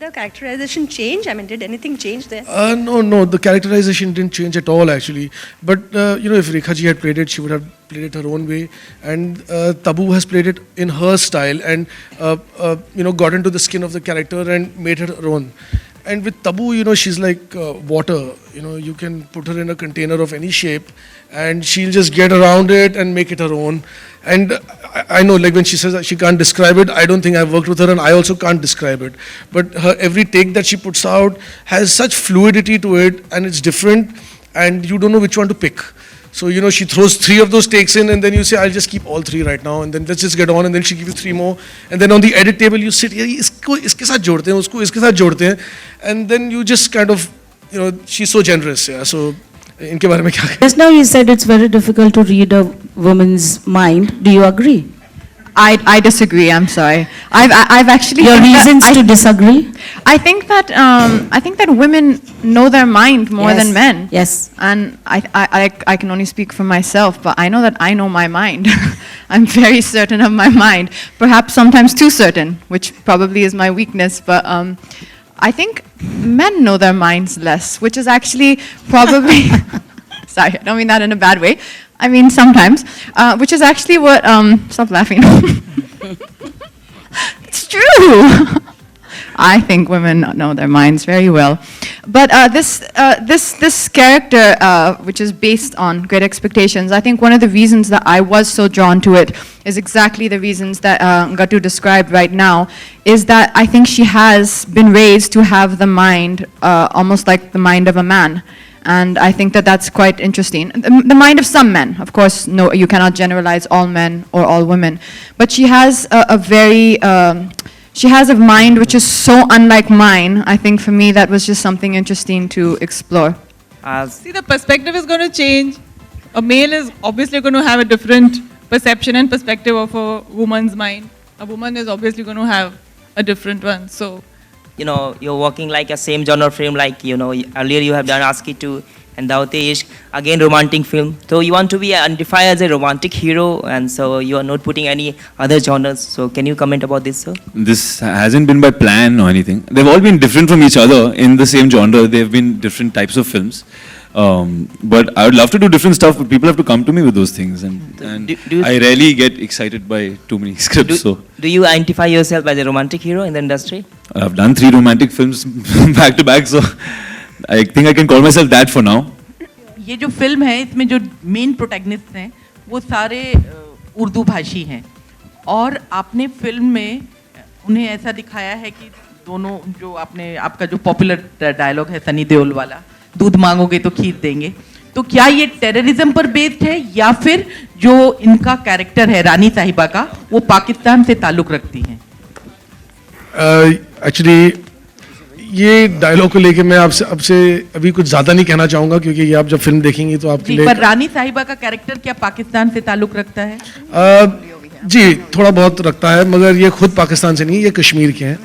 the characterization change? I mean, did anything change there? No, the characterization didn't change at all actually. But if Rekha ji had played it, she would have played it her own way. And Tabu has played it in her style and got into the skin of the character and made it her own. And with Tabu, she's like water. You can put her in a container of any shape and she'll just get around it and make it her own. And I know, like when she says that she can't describe it, I don't think I've worked with her and I also can't describe it. But her every take that she puts out has such fluidity to it and it's different and you don't know which one to pick. So, she throws 3 of those takes in and then you say, I'll just keep all 3 right now and then let's just get on, and then she gives you 3 more. And then on the edit table you sit, iske saath jodte hain, usko iske saath jodte hain. And then you just kind of, she's so generous. Yeah. So, inke bare mein kya kahe? Just now you said it's very difficult to read a woman's mind. Do you agree? I disagree. I'm sorry. I've actually Your reasons to disagree? I think that women know their mind more than men. Yes. And I can only speak for myself, but I know that I know my mind. I'm very certain of my mind. Perhaps sometimes too certain, which probably is my weakness. But I think men know their minds less, which is actually probably. Sorry, I don't mean that in a bad way. I mean sometimes, which is actually what. Stop laughing. It's true. I think women know their minds very well. But this character, which is based on Great Expectations, I think one of the reasons that I was so drawn to it is exactly the reasons that Gattu described right now, is that I think she has been raised to have the mind, almost like the mind of a man. And I think that that's quite interesting. The mind of some men, of course, no, you cannot generalize all men or all women. But she has she has a mind which is so unlike mine. I think for me that was just something interesting to explore. See, the perspective is going to change. A male is obviously going to have a different perception and perspective of a woman's mind. A woman is obviously going to have a different one. So, you're working like a same genre film, like, earlier you have done Aski 2 and Daute Ishq, again romantic film. So you want to be identified as a romantic hero, and so you are not putting any other genres. So can you comment about this, sir? This hasn't been by plan or anything. They've all been different from each other in the same genre. They've been different types of films. But I would love to do different stuff, but people have to come to me with those things. And I rarely get excited by too many scripts. Do you identify yourself as a romantic hero in the industry? I've done 3 romantic films back to back, so I think I can call myself that for now. ये जो film है, इसमें जो main protagonist हैं वो सारे उर्दू भाषी हैं, और आपने फिल्म में उन्हें ऐसा दिखाया है कि दोनों जो आपका जो पॉपुलर डायलॉग है सनी देओल वाला, दूध मांगोगे तो खीर देंगे, तो क्या ये टेररिज्म पर बेस्ड है या फिर जो इनका कैरेक्टर है रानी साहिबा का वो पाकिस्तान से ताल्लुक रखती हैं? एक्चुअली ये डायलॉग को लेके मैं आपसे अभी कुछ ज़्यादा नहीं कहना चाहूँगा, क्योंकि ये आप जब फिल्म देखेंगी तो आपके लिए। पर रानी साहिबा का कैरेक्टर क्या पाकिस्तान से ताल्लुक रखता है? जी, थोड़ा बहुत रखता है, मगर ये खुद पाकिस्तान से नहीं, ये कश्मीर के हैं।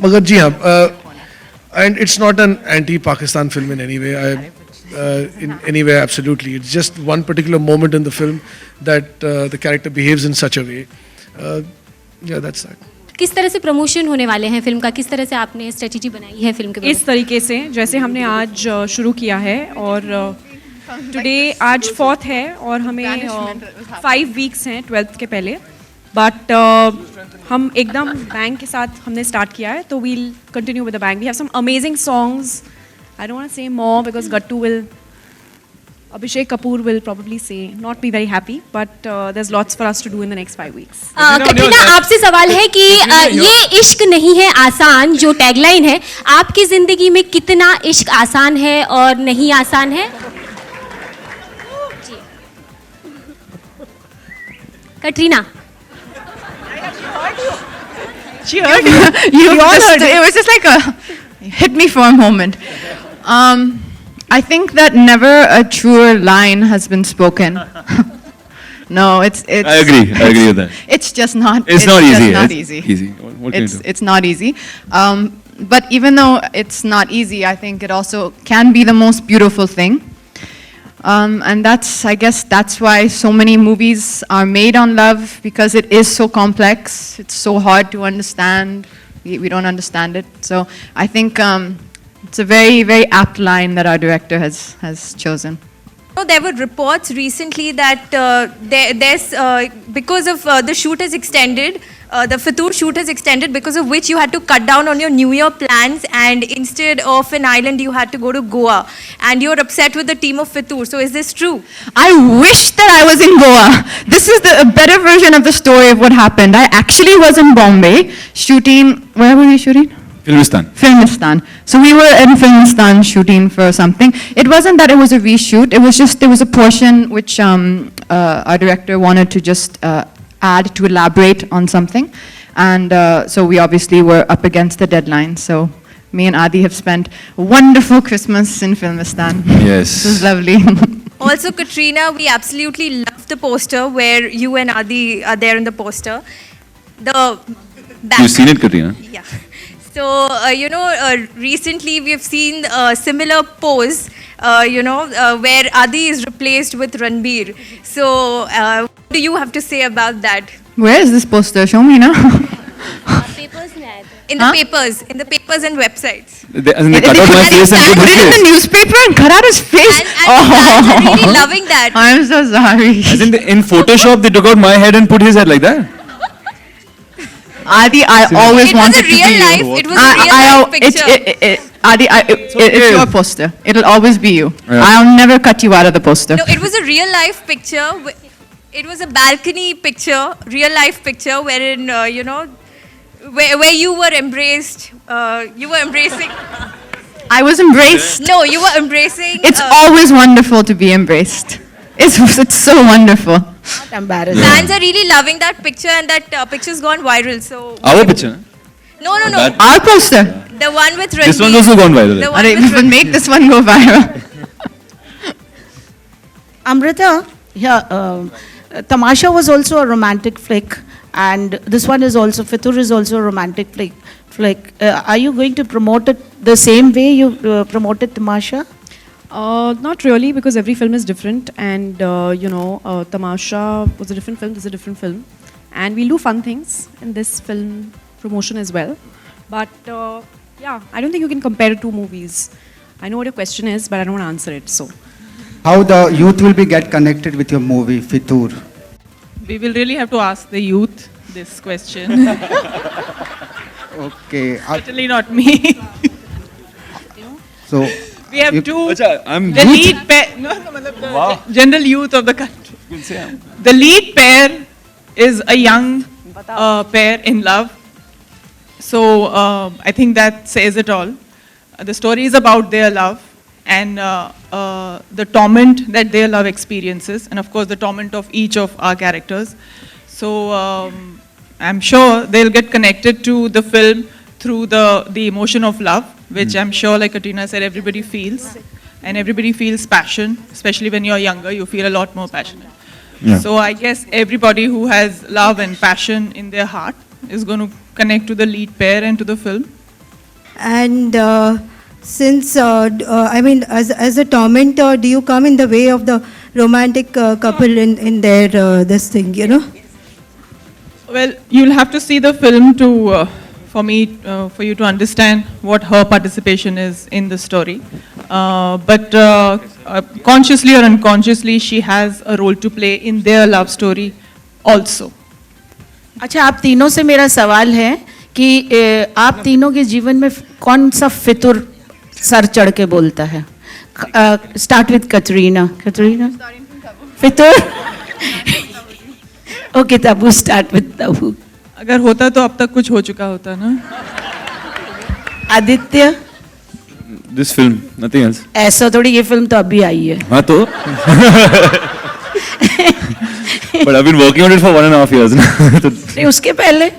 मगर जी हाँ, and it's not an anti Pakistan film in any way, in any way, absolutely. It's just one particular moment in the film that the character behaves in such a way. Yeah, that's that. किस तरह से promotion होने वाले हैं film का? किस तरह से आपने स्ट्रेटजी बनाई है फिल्म के बारे में? इस तरीके से जैसे हमने आज शुरू किया है, और टुडे आज 4th है और हमें 5 वीक्स हैं 12th के पहले, बट हम एकदम बैंग के साथ हमने स्टार्ट किया है, तो we'll continue with the bang. We have some amazing songs. I don't want to say more because Abhishek Kapoor will probably not be very happy, but there's lots for us to do in the next 5 weeks. Katrina, आपसे सवाल है कि ये इश्क नहीं है आसान जो टैगलाइन है, आपकी जिंदगी में कितना इश्क आसान है और नहीं आसान है? Katrina, She heard you. It was just like hit me for a moment. I think that never a truer line has been spoken. No, it's. I agree with that. It's just not. It's not easy. Not easy. What can you do? It's not easy. But even though it's not easy, I think it also can be the most beautiful thing. And I guess that's why so many movies are made on love, because it is so complex. It's so hard to understand. We don't understand it. So I think it's a very, very apt line that our director has chosen. There were reports recently that because of the shoot has extended, the Fitur shoot has extended, because of which you had to cut down on your New Year plans, and instead of an island you had to go to Goa, and you're upset with the team of Fitur. So is this true? I wish that I was in Goa. This is a better version of the story of what happened. I actually was in Bombay shooting. Where were we shooting? Filmistan. So we were in Filmistan shooting for something. It wasn't that it was a reshoot. It was just, there was a portion which our director wanted to just add to elaborate on something. And so we obviously were up against the deadline. So me and Adi have spent a wonderful Christmas in Filmistan. Yes. It was lovely. Also, Katrina, we absolutely love the poster where you and Adi are there in the poster. The back. You've seen it, Katrina? Yeah. So, recently we have seen a similar pose, where Adi is replaced with Ranbir. So, what do you have to say about that? Where is this poster? Show me now. In the papers and websites. They cut out my face and put Put his it in the face. newspaper and cut out his face. And fans are really loving that. I'm so sorry. As in Photoshop, they took out my head and put his head like that. Adi, I always It was wanted a to be real you. life. It was a real life picture. Adi, it's your poster. It'll always be you. Yeah. I'll never cut you out of the poster. No, it was a real life picture. It was a balcony picture, real life picture, wherein where you were embraced. You were embracing. I was embraced. No, you were embracing. It's always wonderful to be embraced. It's so wonderful. Fans are really loving that picture, and that picture's gone viral. So Our picture. no. That- Our poster. The one with Ranbir. This one's also gone viral. The one Alright, with we will Ranbir. make this one go viral. Amrita, Tamasha was also a romantic flick, and this one is also, Fitur is also a romantic flick. Are you going to promote it the same way you promoted Tamasha? Not really, because every film is different, and Tamasha was a different film, this is a different film, and we'll do fun things in this film promotion as well. But yeah, I don't think you can compare two movies. I know what your question is, but I don't want to answer it. So, How the youth will be get connected with your movie Fitur? We will really have to ask the youth this question. Okay. Certainly not me. So We have two. I'm The lead pair. No, matlab the general youth of the country. The lead pair is a young pair in love. So I think that says it all. The story is about their love and the torment that their love experiences, and of course the torment of each of our characters. So I'm sure they'll get connected to the film through the emotion of love, which I'm sure, like Katrina said, everybody feels. And everybody feels passion, especially when you're younger, you feel a lot more passionate. Yeah. So I guess everybody who has love and passion in their heart is going to connect to the lead pair and to the film. And since, as a tormentor, do you come in the way of the romantic couple in their this thing, Well, you'll have to see the film to, for you to understand what her participation is in the story. But consciously or unconsciously, she has a role to play in their love story also. अच्छा, आप तीनों से मेरा सवाल है कि आप तीनों के जीवन में कौन सा फितुर सर चढ़ के बोलता है? Start with Katrina. Fitoor. Okay, Tabu start with Tabu. अगर होता तो अब तक कुछ हो चुका होता ना. Aditya. This film, nothing else. ऐसा थोड़ी, ये फिल्म तो अभी आई है. हाँ तो. But I've been working on it for 1.5 years now. नहीं, उसके पहले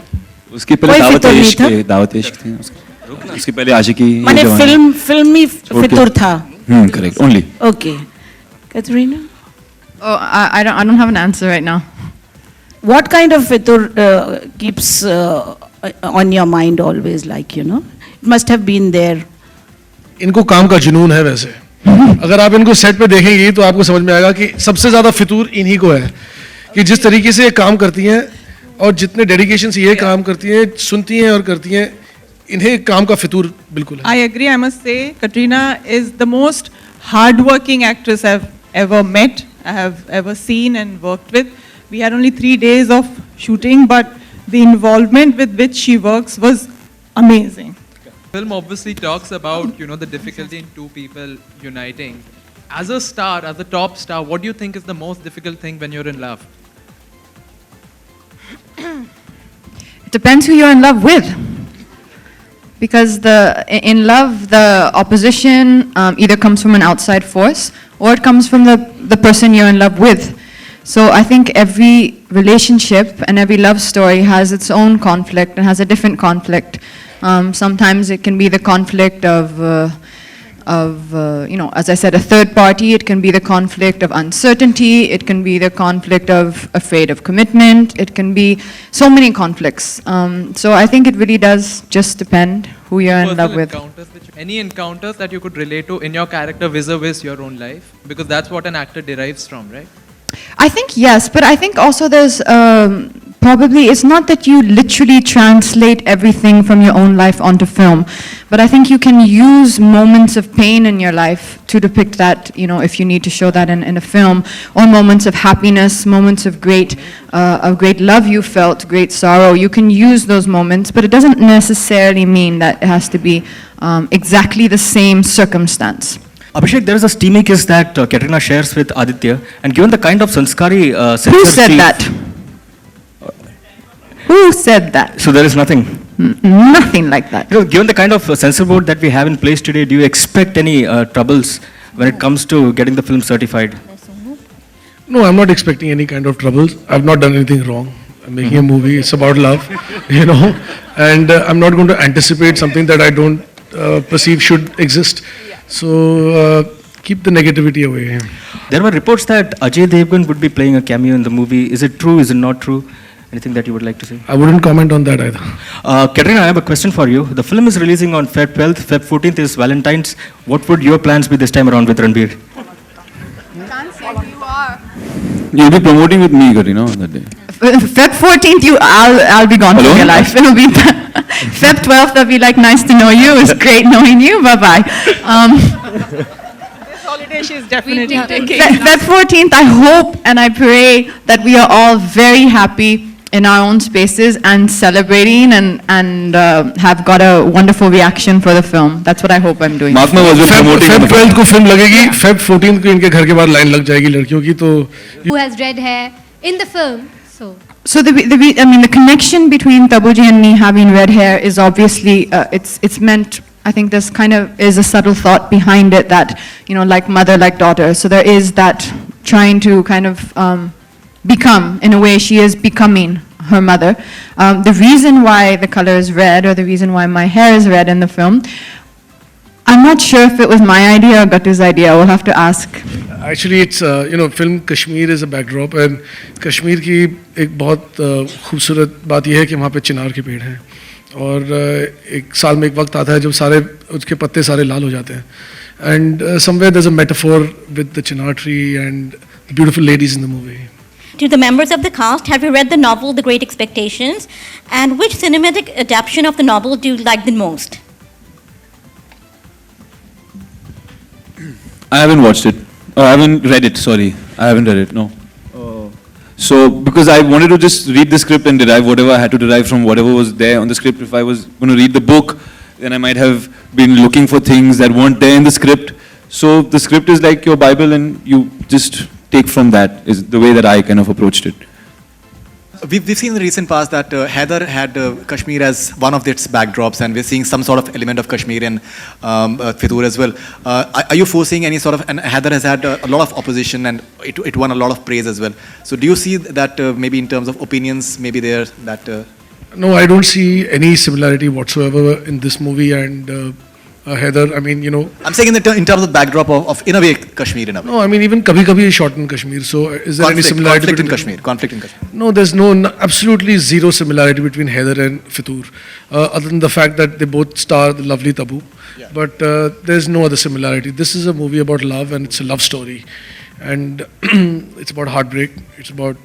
पहले कोई फितुर नहीं था? दावत इश्क थी. उसके पहले आशिकी. माने फिल्मी फितुर था. Correct. Only. Okay. Katrina? Oh, I don't have an answer right now. What kind of fitur keeps on your mind always, like, It must have been there. इनको काम का जुनून है वैसे. अगर आप इनको सेट पे देखेंगी तो आपको समझ में आएगा कि सबसे ज्यादा फितूर इन्हीं को है कि जिस तरीके से ये काम करती हैं और जितने डेडिकेशन से ये काम करती हैं, सुनती हैं और करती हैं, इन्हें काम का फितूर बिल्कुल है. I agree. I must say, Katrina is the most hardworking actress I've ever met, I have ever seen and worked with. We had only 3 days of shooting, but the involvement with which she works was amazing. Film obviously talks about, you know, the difficulty in two people uniting. As a star, as a top star, what do you think is the most difficult thing when you're in love? It depends who you're in love with. Because in love, the opposition either comes from an outside force or it comes from the person you're in love with. So I think every relationship and every love story has its own conflict and has a different conflict. Sometimes it can be the conflict of you know, as I said, a third party. It can be the conflict of uncertainty. It can be the conflict of afraid of commitment. It can be so many conflicts. So I think it really does just depend who you're in love with. Any encounters that you could relate to in your character vis-a-vis your own life? Because that's what an actor derives from, right? I think yes, but I think also there's probably, it's not that you literally translate everything from your own life onto film, but I think you can use moments of pain in your life to depict that, you know, if you need to show that in a film, or moments of happiness, moments of great love you felt, great sorrow. You can use those moments, but it doesn't necessarily mean that it has to be exactly the same circumstance. Abhishek, there is a steamy kiss that Katrina shares with Aditya, and given the kind of sanskari Who said that? Who said that? So there is nothing. Nothing like that. You know, given the kind of censor board that we have in place today, do you expect any troubles when it comes to getting the film certified? No, I'm not expecting any kind of troubles. I've not done anything wrong. I'm making a movie. It's about love, you know, and I'm not going to anticipate something that I don't perceive should exist. So keep the negativity away. There were reports that Ajay Devgan would be playing a cameo in the movie. Is it true? Is it not true? Anything that you would like to say? I wouldn't comment on that either. Katrina, I have a question for you. The film is releasing on Feb 12th. Feb 14th is Valentine's. What would your plans be this time around with Ranbir? You'll be promoting with me, Katrina, on that day. Feb 14th, I'll be gone from your life. It'll be Feb 12th. I'll be like, nice to know you. It's great knowing you. Bye bye. This holiday she's definitely taking. Feb 14th, I hope and I pray that we are all very happy in our own spaces and celebrating and have got a wonderful reaction for the film. That's what I hope I'm doing. Mark was promoting. Feb 12th को film लगेगी. Feb 14th को इनके घर के बाहर line लग जाएगी लड़कियों की तो. Who has red hair in the film? So the connection between Tabuji and me having red hair is obviously it's meant. I think there's kind of is a subtle thought behind it that, you know, like mother, like daughter. So there is that trying to kind of become, in a way, she is becoming her mother. The reason why the color is red, or the reason why my hair is red in the film, I'm not sure if it was my idea or Gatu's idea. We'll have to ask. Actually, it's you know, film Kashmir is a backdrop, and Kashmir की एक बहुत खूबसूरत बात यह है कि वहाँ पे चिनार के पेड़ हैं, और एक साल में एक वक्त आता है जब सारे उसके पत्ते सारे लाल हो जाते हैं. And somewhere there's a metaphor with the chinar tree and the beautiful ladies in the movie. To the members of the cast, have you read the novel The Great Expectations? And which cinematic adaptation of the novel do you like the most? I haven't watched it. I haven't read it, sorry. I haven't read it, no. So, because I wanted to just read the script and derive whatever I had to derive from whatever was there on the script. If I was going to read the book, then I might have been looking for things that weren't there in the script. So, the script is like your Bible and you just take from that, is the way that I kind of approached it. We've seen in the recent past that Heather had Kashmir as one of its backdrops, and we're seeing some sort of element of Kashmir in Fitur as well. Are you foreseeing any sort of, and Heather has had a lot of opposition and it won a lot of praise as well. So do you see that maybe in terms of opinions, maybe there that... No, I don't see any similarity whatsoever in this movie and Heather. I mean, you know... I'm saying in terms of backdrop of, in a way, Kashmir in a way. No, I mean, even Kabhi Kabhi is shot in Kashmir, so is there any similarity conflict in Kashmir? Conflict in Kashmir. No, there's absolutely zero similarity between Heather and Fitur, other than the fact that they both star the lovely Tabu. Yeah. But there's no other similarity. This is a movie about love, and it's a love story. And it's about heartbreak. It's about,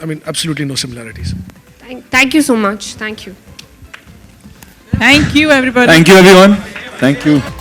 absolutely no similarities. Thank you so much. Thank you. Thank you, everybody. Thank you, everyone. Thank you.